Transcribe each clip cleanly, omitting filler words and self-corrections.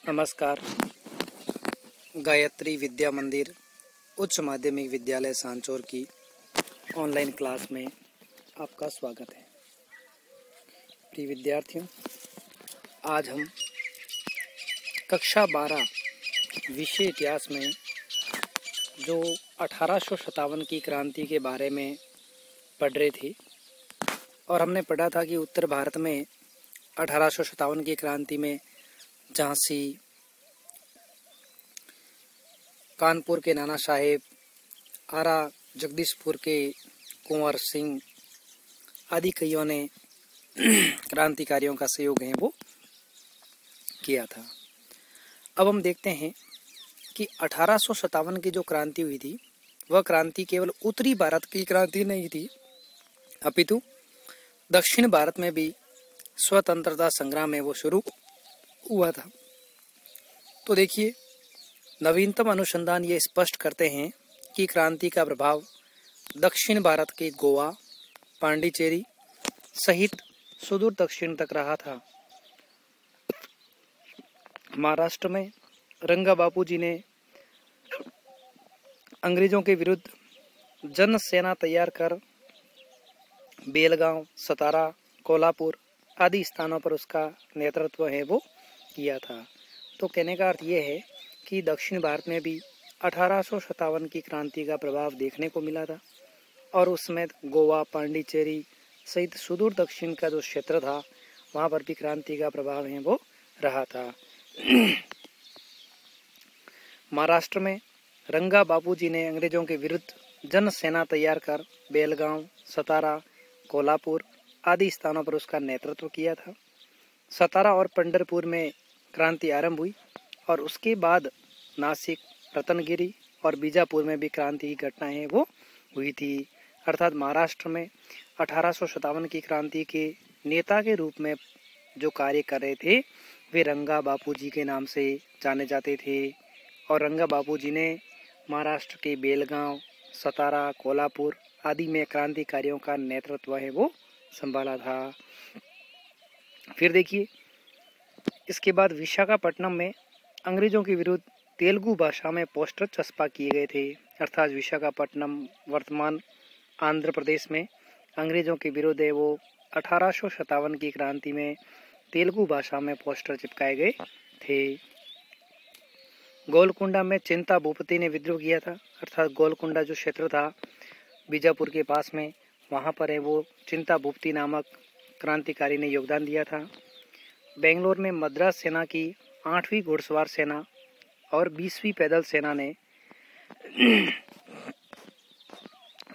नमस्कार। गायत्री विद्या मंदिर उच्च माध्यमिक विद्यालय सांचौर की ऑनलाइन क्लास में आपका स्वागत है। प्रिय विद्यार्थियों, आज हम कक्षा 12 विषय इतिहास में जो 1857 की क्रांति के बारे में पढ़ रहे थे और हमने पढ़ा था कि उत्तर भारत में 1857 की क्रांति में झांसी, कानपुर के नाना साहेब, आरा जगदीशपुर के कुंवर सिंह आदि कईयों ने क्रांतिकारियों का सहयोग है वो किया था। अब हम देखते हैं कि 1857 की जो क्रांति हुई थी वह क्रांति केवल उत्तरी भारत की क्रांति नहीं थी, अपितु दक्षिण भारत में भी स्वतंत्रता संग्राम में वो शुरू हुआ था। तो देखिए, नवीनतम अनुसंधान ये स्पष्ट करते हैं कि क्रांति का प्रभाव दक्षिण भारत के गोवा, पांडिचेरी सहित सुदूर दक्षिण तक रहा था। महाराष्ट्र में रंगा बापू जी ने अंग्रेजों के विरुद्ध जन सेना तैयार कर बेलगांव, सतारा, कोल्हापुर आदि स्थानों पर उसका नेतृत्व है वो किया था। तो कहने का अर्थ ये है कि दक्षिण भारत में भी 1857 की क्रांति का प्रभाव देखने को मिला था और उसमें गोवा, पांडिचेरी सहित सुदूर दक्षिण का जो क्षेत्र था वहाँ पर भी क्रांति का प्रभाव है वो रहा था। महाराष्ट्र में रंगा बापू जी ने अंग्रेजों के विरुद्ध जन सेना तैयार कर बेलगांव, सतारा, कोल्हापुर आदि स्थानों पर उसका नेतृत्व किया था। सतारा और पंढरपुर में क्रांति आरंभ हुई और उसके बाद नासिक, रत्नगिरी और बीजापुर में भी क्रांति की घटनाएं वो हुई थी। अर्थात महाराष्ट्र में 1857 की क्रांति के नेता के रूप में जो कार्य कर रहे थे वे रंगा बापू जी के नाम से जाने जाते थे और रंगा बापू जी ने महाराष्ट्र के बेलगांव, सतारा, कोल्हापुर आदि में क्रांतिकारियों का नेतृत्व है वो संभाला था। फिर देखिए, इसके बाद विशाखापट्टनम में अंग्रेजों के विरुद्ध तेलुगु भाषा में पोस्टर चस्पा किए गए थे। अर्थात विशाखापट्टनम वर्तमान आंध्र प्रदेश में अंग्रेजों के विरुद्ध है वो 1857 की क्रांति में तेलुगु भाषा में पोस्टर चिपकाए गए थे। गोलकुंडा में चिंता भूपति ने विद्रोह किया था। अर्थात गोलकुंडा जो क्षेत्र था बीजापुर के पास में, वहाँ पर है वो चिंता भूपति नामक क्रांतिकारी ने योगदान दिया था। बेंगलोर में मद्रास सेना की 8वीं घुड़सवार सेना और 20वीं पैदल सेना ने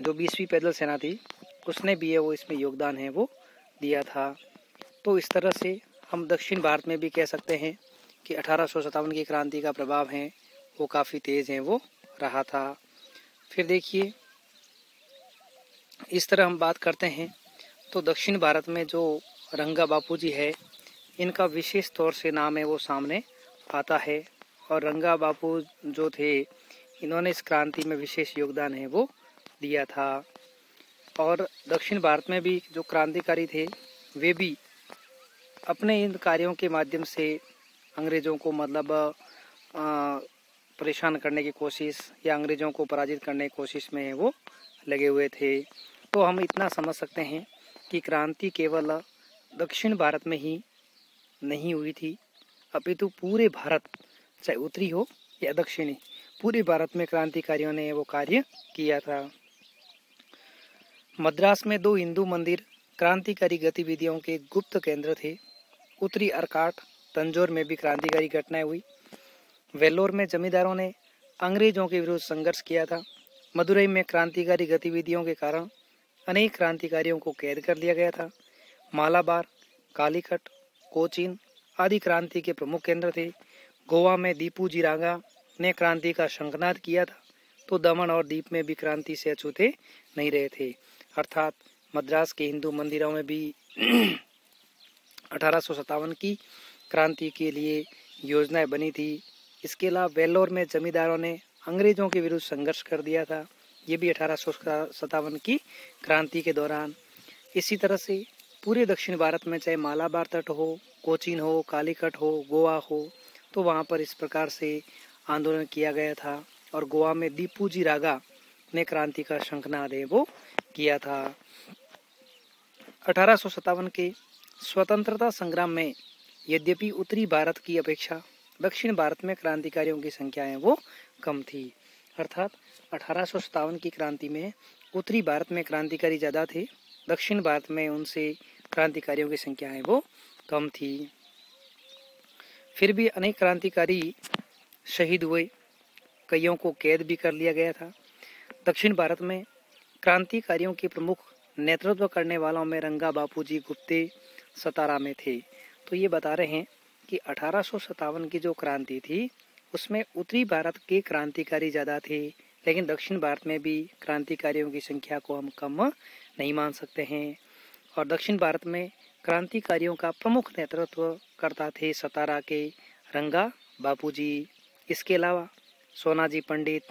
जो 20वीं पैदल सेना थी उसने भी है वो इसमें योगदान है वो दिया था। तो इस तरह से हम दक्षिण भारत में भी कह सकते हैं कि 1857 की क्रांति का प्रभाव है वो काफ़ी तेज़ है वो रहा था। फिर देखिए, इस तरह हम बात करते हैं तो दक्षिण भारत में जो रंगा बापू जी है इनका विशेष तौर से नाम है वो सामने आता है और रंगा बापू जो थे इन्होंने इस क्रांति में विशेष योगदान है वो दिया था। और दक्षिण भारत में भी जो क्रांतिकारी थे वे भी अपने इन कार्यों के माध्यम से अंग्रेजों को परेशान करने की कोशिश या अंग्रेजों को पराजित करने की कोशिश में वो लगे हुए थे। तो हम इतना समझ सकते हैं कि क्रांति केवल दक्षिण भारत में ही नहीं हुई थी, अपितु पूरे भारत, चाहे उत्तरी हो या दक्षिणी, पूरे भारत में क्रांतिकारियों ने वो कार्य किया था। मद्रास में 2 हिंदू मंदिर क्रांतिकारी गतिविधियों के गुप्त केंद्र थे। उत्तरी अर्काट, तंजौर में भी क्रांतिकारी घटनाएं हुई। वेल्लोर में जमींदारों ने अंग्रेजों के विरुद्ध संघर्ष किया था। मदुरई में क्रांतिकारी गतिविधियों के कारण अनेक क्रांतिकारियों को कैद कर लिया गया था। मालाबार, कालीकट, कोचीन आदि क्रांति के प्रमुख केंद्र थे। गोवा में दीपू जी रांगा ने क्रांति का शंखनाद किया था। तो दमन और दीप में भी क्रांति से अछूते नहीं रहे थे। अर्थात मद्रास के हिंदू मंदिरों में भी 1857 की क्रांति के लिए योजनाएं बनी थी। इसके अलावा वेल्लोर में जमींदारों ने अंग्रेजों के विरुद्ध संघर्ष कर दिया था, ये भी 1857 की क्रांति के दौरान। इसी तरह से पूरे दक्षिण भारत में चाहे मालाबार तट हो, कोचीन हो, कालीकट हो, गोवा हो तो वहाँ पर इस प्रकार से आंदोलन किया गया था और गोवा में दीपूजी रागा ने क्रांति का शंखनाद है वो किया था। 1857 के स्वतंत्रता संग्राम में यद्यपि उत्तरी भारत की अपेक्षा दक्षिण भारत में क्रांतिकारियों की संख्या है वो कम थी। अर्थात 1857 की क्रांति में उत्तरी भारत में क्रांतिकारी ज़्यादा थे, दक्षिण भारत में उनसे क्रांतिकारियों की संख्या है वो कम थी। फिर भी अनेक क्रांतिकारी शहीद हुए, कईयों को कैद भी कर लिया गया था। दक्षिण भारत में क्रांतिकारियों के प्रमुख नेतृत्व करने वालों में रंगा बापूजी गुप्ते सतारा में थे। तो ये बता रहे हैं कि 1857 की जो क्रांति थी उसमें उत्तरी भारत के क्रांतिकारी ज़्यादा थे, लेकिन दक्षिण भारत में भी क्रांतिकारियों की संख्या को हम कम नहीं मान सकते हैं। और दक्षिण भारत में क्रांतिकारियों का प्रमुख नेतृत्व करता थे सतारा के रंगा बापूजी। इसके अलावा सोनाजी पंडित,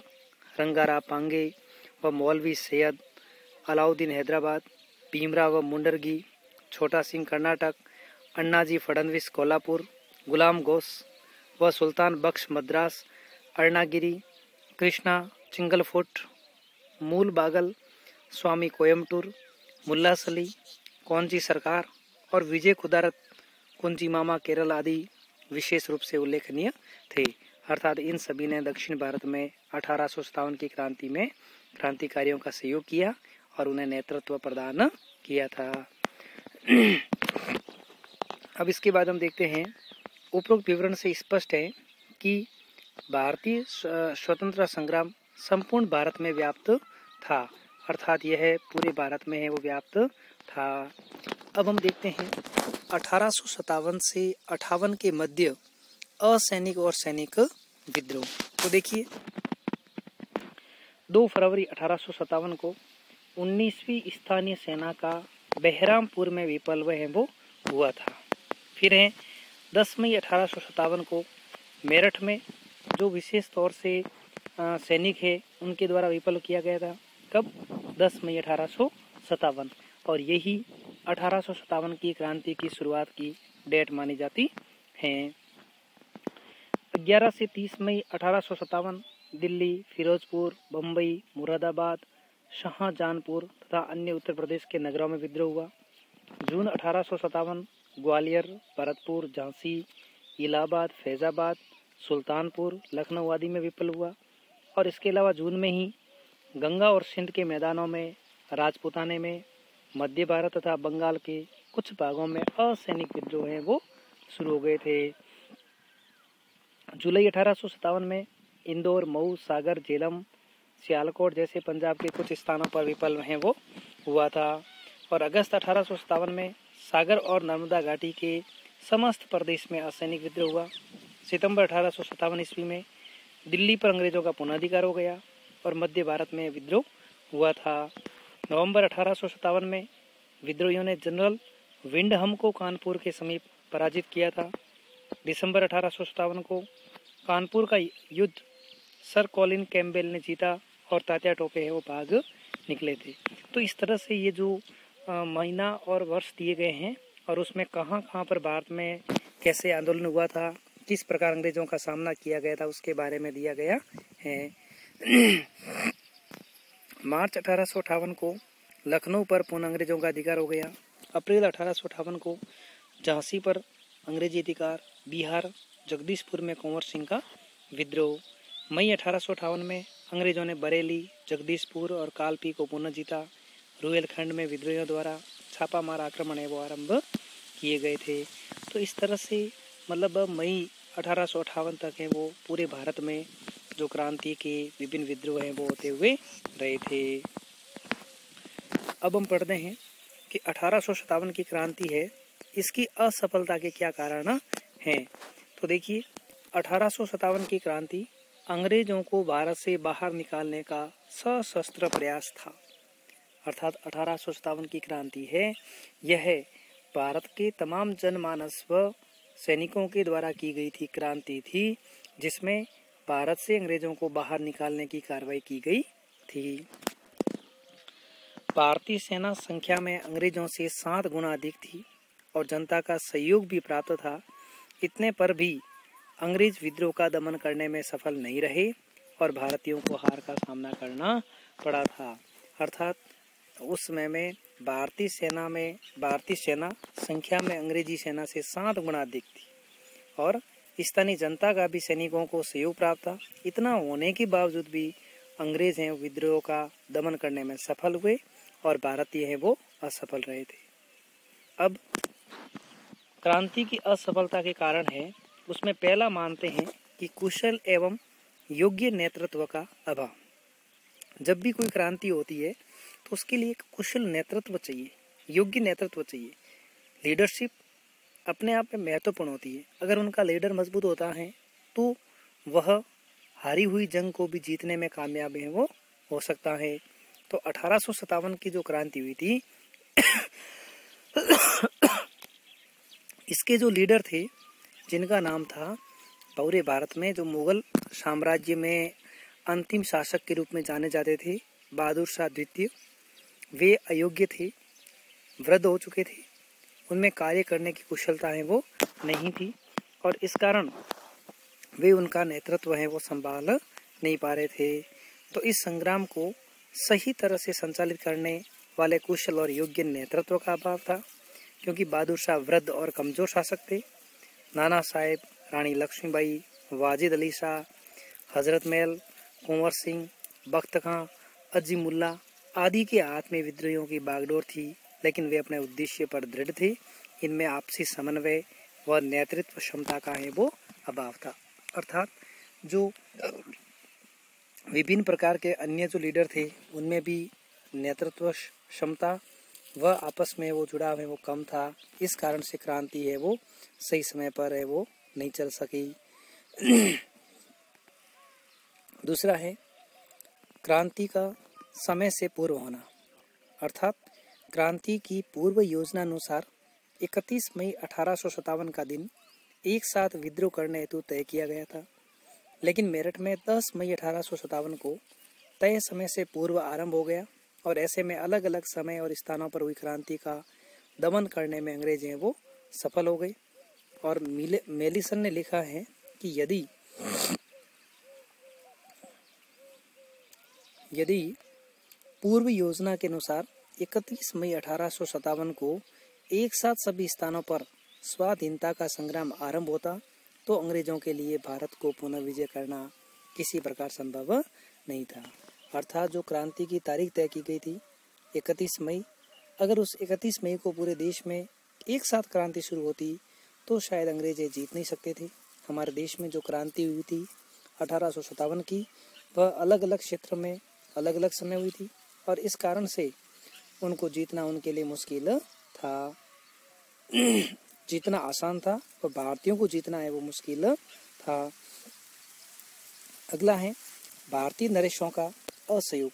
रंगाराव पांगे व मौलवी सैयद, अलाउद्दीन हैदराबाद, भीमराव व मुंडरगी, छोटा सिंह कर्नाटक, अन्नाजी फडणवीस कोल्हापुर, गुलाम घोष व सुल्तान बख्श मद्रास, अरुणागिरी, कृष्णा चिंगलफोर्ट, मूल बागल, स्वामी कोयम्बटूर, मुल्ला सली, कौनजी सरकार और विजय खुदारत कुंजी मामा केरल आदि विशेष रूप से उल्लेखनीय थे। अर्थात इन सभी ने दक्षिण भारत में 1857 की क्रांति में क्रांतिकारियों का सहयोग किया और उन्हें नेतृत्व प्रदान किया था। अब इसके बाद हम देखते हैं, उपरोक्त विवरण से स्पष्ट है कि भारतीय स्वतंत्रता संग्राम संपूर्ण भारत में व्याप्त था। अर्थात यह पूरे भारत में है वो व्याप्त था। अब हम देखते हैं 1857 से 58 के मध्य असैनिक और सैनिक विद्रोह। तो देखिए 2 फरवरी 1857 को 19वीं स्थानीय सेना का बहरामपुर में विप्लव है वो हुआ था। फिर है 10 मई 1857 को मेरठ में जो विशेष तौर से सैनिक है उनके द्वारा विप्लव किया गया था। कब? 10 मई 1857। और यही 1857 की क्रांति की शुरुआत की डेट मानी जाती है। 11 से 30 मई 1857 दिल्ली, फिरोजपुर, बम्बई, मुरादाबाद, शाहजहांपुर तथा अन्य उत्तर प्रदेश के नगरों में विद्रोह हुआ। जून 1857 ग्वालियर, भरतपुर, झांसी, इलाहाबाद, फैजाबाद, सुल्तानपुर, लखनऊ आदि में विप्लव हुआ। और इसके अलावा जून में ही गंगा और सिंध के मैदानों में, राजपूताने में, मध्य भारत तथा बंगाल के कुछ भागों में असैनिक विद्रोह हैं वो शुरू हो गए थे। जुलाई 1857 में इंदौर, मऊ, सागर, झेलम, सियालकोट जैसे पंजाब के कुछ स्थानों पर विप्लव हैं वो हुआ था। और अगस्त 1857 में सागर और नर्मदा घाटी के समस्त प्रदेश में असैनिक विद्रोह हुआ। सितंबर 1857 ईस्वी में दिल्ली पर अंग्रेजों का पुनर्धिकार हो गया और मध्य भारत में विद्रोह हुआ था। नवंबर 1857 में विद्रोहियों ने जनरल विंडहम को कानपुर के समीप पराजित किया था। दिसंबर 1857 को कानपुर का युद्ध सर कॉलिन कैम्पबेल ने जीता और तात्या टोपे है वो भाग निकले थे। तो इस तरह से ये जो महीना और वर्ष दिए गए हैं और उसमें कहाँ कहाँ पर भारत में कैसे आंदोलन हुआ था, किस प्रकार अंग्रेजों का सामना किया गया था, उसके बारे में दिया गया है। मार्च 1858 को लखनऊ पर पुनः अंग्रेजों का अधिकार हो गया। अप्रैल 1858 को झांसी पर अंग्रेजी अधिकार। बिहार जगदीशपुर में कुंवर सिंह का विद्रोह। मई 1858 में अंग्रेजों ने बरेली, जगदीशपुर और कालपी को पुनः जीता। रुहेलखंड में विद्रोहियों द्वारा छापामार आक्रमण है वो आरंभ किए गए थे। तो इस तरह से मतलब मई 1858 तक है वो पूरे भारत में जो क्रांति के विभिन्न विद्रोह हैं वो होते हुए रहे थे। अब हम पढ़ते हैं कि 1857 की क्रांति है, इसकी असफलता के क्या कारण हैं। तो देखिए 1857 की क्रांति अंग्रेजों को भारत से बाहर निकालने का सशस्त्र प्रयास था। अर्थात 1857 की क्रांति है यह भारत के तमाम जनमानस व सैनिकों के द्वारा की गई थी क्रांति थी, जिसमें भारत से अंग्रेजों को बाहर निकालने की कार्रवाई की गई थी। भारतीय सेना संख्या में अंग्रेजों से 7 गुना अधिक थी और जनता का सहयोग भी प्राप्त था। इतने पर भी अंग्रेज विद्रोह का दमन करने में सफल नहीं रहे और भारतीयों को हार का सामना करना पड़ा था। अर्थात उस समय में भारतीय सेना संख्या में अंग्रेजी सेना से 7 गुना अधिक थी और स्थानीय जनता का भी सैनिकों को सहयोग प्राप्त था। इतना होने के बावजूद भी अंग्रेज हैं विद्रोह का दमन करने में सफल हुए और भारतीय हैं वो असफल रहे थे। अब क्रांति की असफलता के कारण है, उसमें पहला मानते हैं कि कुशल एवं योग्य नेतृत्व का अभाव। जब भी कोई क्रांति होती है तो उसके लिए एक कुशल नेतृत्व चाहिए, योग्य नेतृत्व चाहिए। लीडरशिप अपने आप में महत्वपूर्ण होती है। अगर उनका लीडर मजबूत होता है तो वह हारी हुई जंग को भी जीतने में कामयाब है वो हो सकता है। तो 1857 की जो क्रांति हुई थी इसके जो लीडर थे जिनका नाम था पूरे भारत में जो मुगल साम्राज्य में अंतिम शासक के रूप में जाने जाते थे बहादुर शाह द्वितीय, वे अयोग्य थे, वृद्ध हो चुके थे, उनमें कार्य करने की कुशलता है वो नहीं थी और इस कारण वे उनका नेतृत्व है वो संभाल नहीं पा रहे थे। तो इस संग्राम को सही तरह से संचालित करने वाले कुशल और योग्य नेतृत्व का अभाव था, क्योंकि बहादुर शाह वृद्ध और कमजोर शासक थे। नाना साहेब, रानी लक्ष्मीबाई, वाजिद अली शाह, हजरत महल, कुंवर सिंह, बख्त खां, अजीमुल्ला आदि के हाथ में विद्रोहियों की बागडोर थी, लेकिन वे अपने उद्देश्य पर दृढ़ थे। इनमें आपसी समन्वय व नेतृत्व क्षमता का है वो अभाव था। अर्थात जो विभिन्न प्रकार के अन्य जो लीडर थे उनमें भी नेतृत्व क्षमता व आपस में वो जुड़ाव है वो कम था। इस कारण से क्रांति है वो सही समय पर है वो नहीं चल सकी। दूसरा है क्रांति का समय से पूर्व होना। अर्थात क्रांति की पूर्व योजना अनुसार 31 मई 1857 का दिन एक साथ विद्रोह करने हेतु तय किया गया था, लेकिन मेरठ में 10 मई 1857 को तय समय से पूर्व आरंभ हो गया और ऐसे में अलग अलग समय और स्थानों पर हुई क्रांति का दमन करने में अंग्रेज हैं वो सफल हो गए। और मेलिसन ने लिखा है कि यदि पूर्व योजना के अनुसार 31 मई 1857 को एक साथ सभी स्थानों पर स्वाधीनता का संग्राम आरंभ होता तो अंग्रेजों के लिए भारत को पुनः विजय करना किसी प्रकार संभव नहीं था। अर्थात जो क्रांति की तारीख तय की गई थी 31 मई, अगर उस 31 मई को पूरे देश में एक साथ क्रांति शुरू होती तो शायद अंग्रेज जीत नहीं सकते थे। हमारे देश में जो क्रांति हुई थी 1857 की, वह अलग अलग क्षेत्र में अलग अलग समय हुई थी और इस कारण से उनको जीतना उनके लिए मुश्किल था। जीतना आसान था और भारतीयों को जीतना है वो मुश्किल था। अगला है भारतीय नरेशों का असहयोग।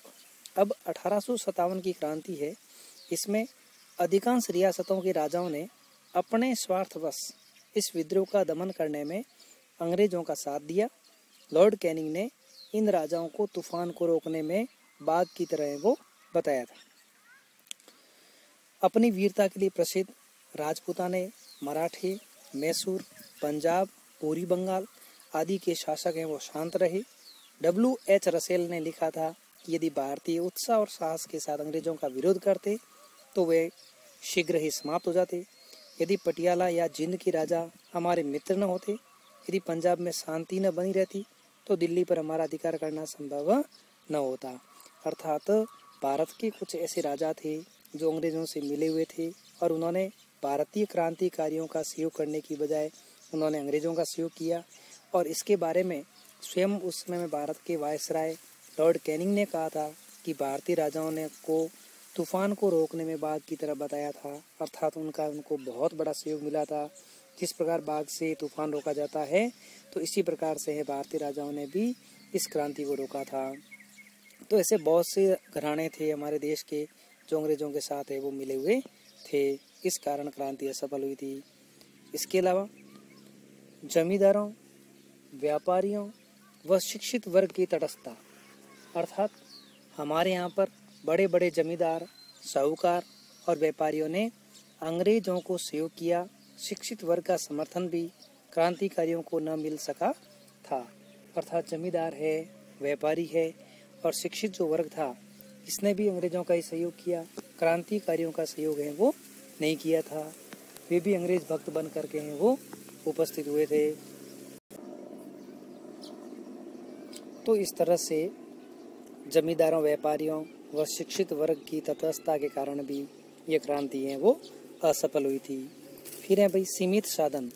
अब 1857 की क्रांति है, इसमें अधिकांश रियासतों के राजाओं ने अपने स्वार्थवश इस विद्रोह का दमन करने में अंग्रेजों का साथ दिया। लॉर्ड कैनिंग ने इन राजाओं को तूफान को रोकने में बाघ की तरह वो बताया था। अपनी वीरता के लिए प्रसिद्ध राजपूताने, मराठे, मैसूर, पंजाब, पूर्वी बंगाल आदि के शासक हैं वो शांत रहे। W.H. रसेल ने लिखा था कि यदि भारतीय उत्साह और साहस के साथ अंग्रेजों का विरोध करते तो वे शीघ्र ही समाप्त हो जाते। यदि पटियाला या जिंद के राजा हमारे मित्र न होते, यदि पंजाब में शांति न बनी रहती तो दिल्ली पर हमारा अधिकार करना संभव न होता। अर्थात भारत के कुछ ऐसे राजा थे जो अंग्रेजों से मिले हुए थे और उन्होंने भारतीय क्रांतिकारियों का सहयोग करने की बजाय उन्होंने अंग्रेजों का सहयोग किया। और इसके बारे में स्वयं उस समय में भारत के वायसराय लॉर्ड कैनिंग ने कहा था कि भारतीय राजाओं ने को तूफान को रोकने में बाघ की तरह बताया था। अर्थात उनको बहुत बड़ा सहयोग मिला था। जिस प्रकार बाघ से तूफान रोका जाता है तो इसी प्रकार से है भारतीय राजाओं ने भी इस क्रांति को रोका था। तो ऐसे बहुत से घराने थे हमारे देश के जो अंग्रेजों के साथ है वो मिले हुए थे, इस कारण क्रांति असफल हुई थी। इसके अलावा जमींदारों, व्यापारियों व शिक्षित वर्ग की तटस्थता। अर्थात हमारे यहाँ पर बड़े बड़े जमींदार, साहूकार और व्यापारियों ने अंग्रेजों को सहयोग किया, शिक्षित वर्ग का समर्थन भी क्रांतिकारियों को न मिल सका था। अर्थात जमींदार है, व्यापारी है और शिक्षित जो वर्ग था, इसने भी अंग्रेजों का ही सहयोग किया। क्रांतिकारियों का सहयोग है वो नहीं किया था। वे भी अंग्रेज भक्त बन करके हैं वो उपस्थित हुए थे। तो इस तरह से जमींदारों, व्यापारियों व शिक्षित वर्ग की तटस्थता के कारण भी ये क्रांति है वो असफल हुई थी। फिर है भाई सीमित साधन।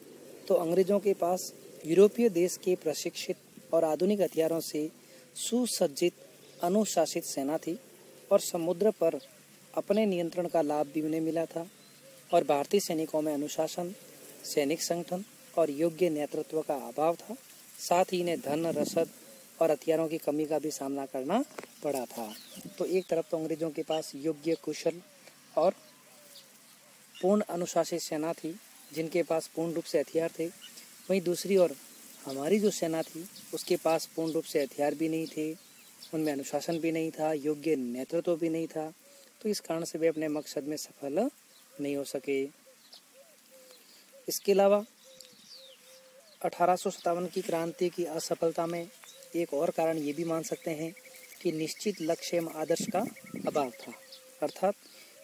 तो अंग्रेजों के पास यूरोपीय देश के प्रशिक्षित और आधुनिक हथियारों से सुसज्जित अनुशासित सेना थी और समुद्र पर अपने नियंत्रण का लाभ भी उन्हें मिला था। और भारतीय सैनिकों में अनुशासन, सैनिक संगठन और योग्य नेतृत्व का अभाव था। साथ ही इन्हें धन, रसद और हथियारों की कमी का भी सामना करना पड़ा था। तो एक तरफ तो अंग्रेजों के पास योग्य, कुशल और पूर्ण अनुशासित सेना थी जिनके पास पूर्ण रूप से हथियार थे। वहीं दूसरी ओर हमारी जो सेना थी उसके पास पूर्ण रूप से हथियार भी नहीं थे, उनमें अनुशासन भी नहीं था, योग्य नेतृत्व भी नहीं था। तो इस कारण से वे अपने मकसद में सफल नहीं हो सके। इसके अलावा 1857 की क्रांति की असफलता में एक और कारण ये भी मान सकते हैं कि निश्चित लक्ष्य एवं आदर्श का अभाव था। अर्थात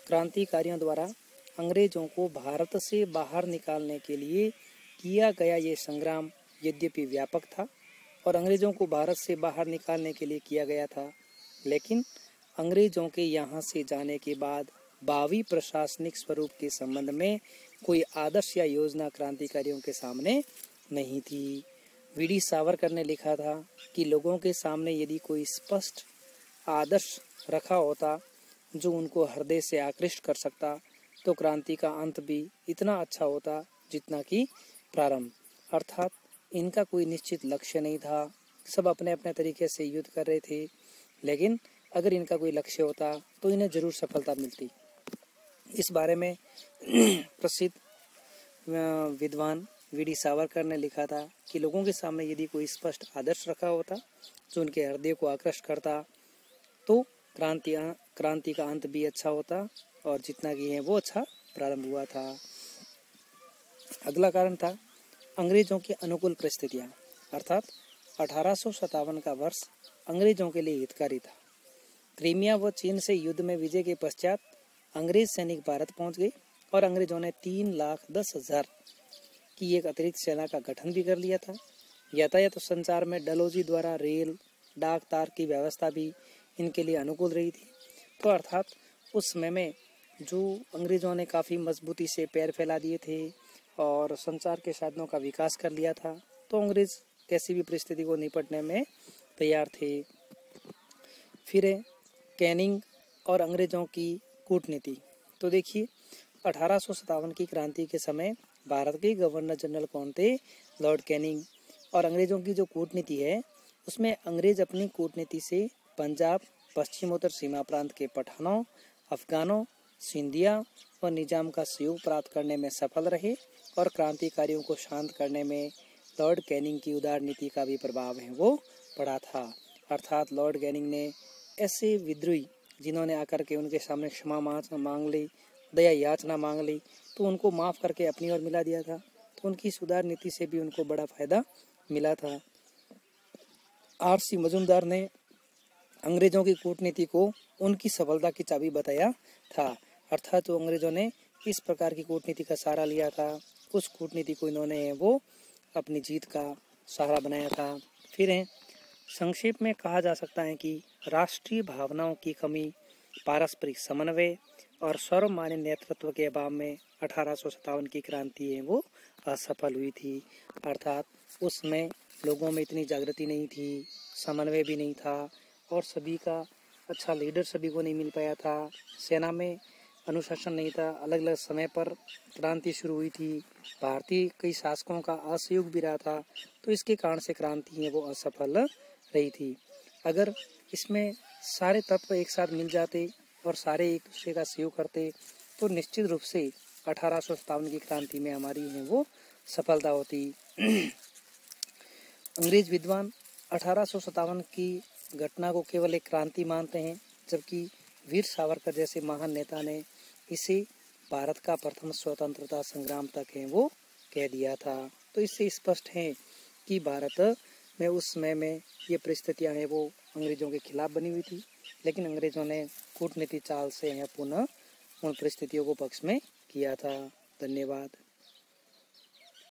क्रांतिकारियों द्वारा अंग्रेजों को भारत से बाहर निकालने के लिए किया गया ये संग्राम यद्यपि व्यापक था और अंग्रेजों को भारत से बाहर निकालने के लिए किया गया था, लेकिन अंग्रेजों के यहाँ से जाने के बाद भावी प्रशासनिक स्वरूप के संबंध में कोई आदर्श या योजना क्रांतिकारियों के सामने नहीं थी। वीडी सावरकर ने लिखा था कि लोगों के सामने यदि कोई स्पष्ट आदर्श रखा होता जो उनको हृदय से आकृष्ट कर सकता तो क्रांति का अंत भी इतना अच्छा होता जितना कि प्रारंभ। अर्थात इनका कोई निश्चित लक्ष्य नहीं था, सब अपने अपने तरीके से युद्ध कर रहे थे, लेकिन अगर इनका कोई लक्ष्य होता तो इन्हें जरूर सफलता मिलती। इस बारे में प्रसिद्ध विद्वान वीडी सावरकर ने लिखा था कि लोगों के सामने यदि कोई स्पष्ट आदर्श रखा होता जो उनके हृदय को आकृष्ट करता तो क्रांति का अंत भी अच्छा होता और जितना कि है वो अच्छा प्रारंभ हुआ था। अगला कारण था अंग्रेजों की अनुकूल परिस्थितियां। अर्थात 1857 का वर्ष अंग्रेजों के लिए हितकारी था। क्रीमिया व चीन से युद्ध में विजय के पश्चात अंग्रेज सैनिक भारत पहुंच गए और अंग्रेजों ने 3,10,000 की एक अतिरिक्त सेना का गठन भी कर लिया था। यातायात संचार में डलहौजी द्वारा रेल, डाक तार की व्यवस्था भी इनके लिए अनुकूल रही थी। तो अर्थात उस समय में जो अंग्रेजों ने काफ़ी मजबूती से पैर फैला दिए थे और संचार के साधनों का विकास कर लिया था, तो अंग्रेज कैसी भी परिस्थिति को निपटने में तैयार थे। फिर कैनिंग और अंग्रेजों की कूटनीति। तो देखिए 1857 की क्रांति के समय भारत के गवर्नर जनरल कौन थे? Lord Canning. और अंग्रेजों की जो कूटनीति है उसमें अंग्रेज अपनी कूटनीति से पंजाब, पश्चिमोत्तर सीमा प्रांत के पठानों, अफगानों, सिंधिया और निजाम का सहयोग प्राप्त करने में सफल रहे और क्रांतिकारियों को शांत करने में लॉर्ड कैनिंग की उदार नीति का भी प्रभाव है वो पड़ा था। अर्थात लॉर्ड कैनिंग ने ऐसे विद्रोही जिन्होंने आकर के उनके सामने क्षमा मांग ली, दया याचना मांग ली, तो उनको माफ़ करके अपनी ओर मिला दिया था। तो उनकी सुधार नीति से भी उनको बड़ा फायदा मिला था। आर.सी. मजूमदार ने अंग्रेजों की कूटनीति को उनकी सफलता की चाबी बताया था। अर्थात तो अंग्रेजों ने इस प्रकार की कूटनीति का सहारा लिया था, उस कूटनीति को इन्होंने वो अपनी जीत का सहारा बनाया था। फिर है संक्षेप में कहा जा सकता है कि राष्ट्रीय भावनाओं की कमी, पारस्परिक समन्वय और सर्वमान्य नेतृत्व के अभाव में 1857 की क्रांति है वो असफल हुई थी। अर्थात उसमें लोगों में इतनी जागृति नहीं थी, समन्वय भी नहीं था और सभी का अच्छा लीडर सभी को नहीं मिल पाया था। सेना में अनुशासन नहीं था, अलग अलग समय पर क्रांति शुरू हुई थी, भारतीय कई शासकों का असहयोग भी रहा था। तो इसके कारण से क्रांति है वो असफल रही थी। अगर इसमें सारे तत्व एक साथ मिल जाते और सारे एक दूसरे का सहयोग करते तो निश्चित रूप से 1857 की क्रांति में हमारी है वो सफलता होती। अंग्रेज विद्वान 1857 की घटना को केवल एक क्रांति मानते हैं, जबकि वीर सावरकर जैसे महान नेता ने इसे भारत का प्रथम स्वतंत्रता संग्राम तक है वो कह दिया था। तो इससे स्पष्ट है कि भारत में उस समय में ये परिस्थितियाँ हैं वो अंग्रेज़ों के खिलाफ बनी हुई थी, लेकिन अंग्रेज़ों ने कूटनीति चाल से यह पुनः उन परिस्थितियों को पक्ष में किया था। धन्यवाद।